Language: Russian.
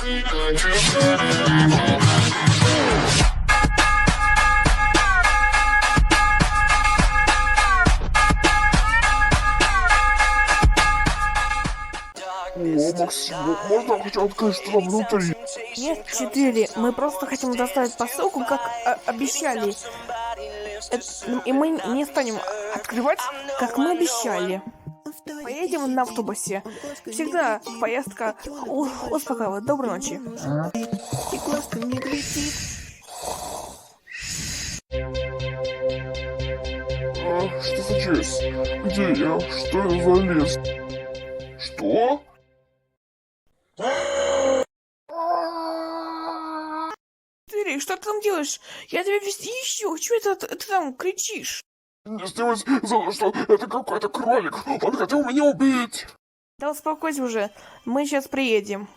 О, Максим, можно хотя бы открыть, что там внутри? Нет, 4. Мы просто хотим доставить посылку, как обещали. И мы не станем открывать, как мы обещали. Поедем на автобусе. Всегда поездка успокаивает. Доброй ночи. И глазка мне глядит. Что случилось? Где я? Что я за лес? Что? Ты что ты там делаешь? Я тебя везде ищу. Чего это ты там кричишь? Не сделать за что это какой-то кролик. Он хотел меня убить. Да успокойся уже. Мы сейчас приедем.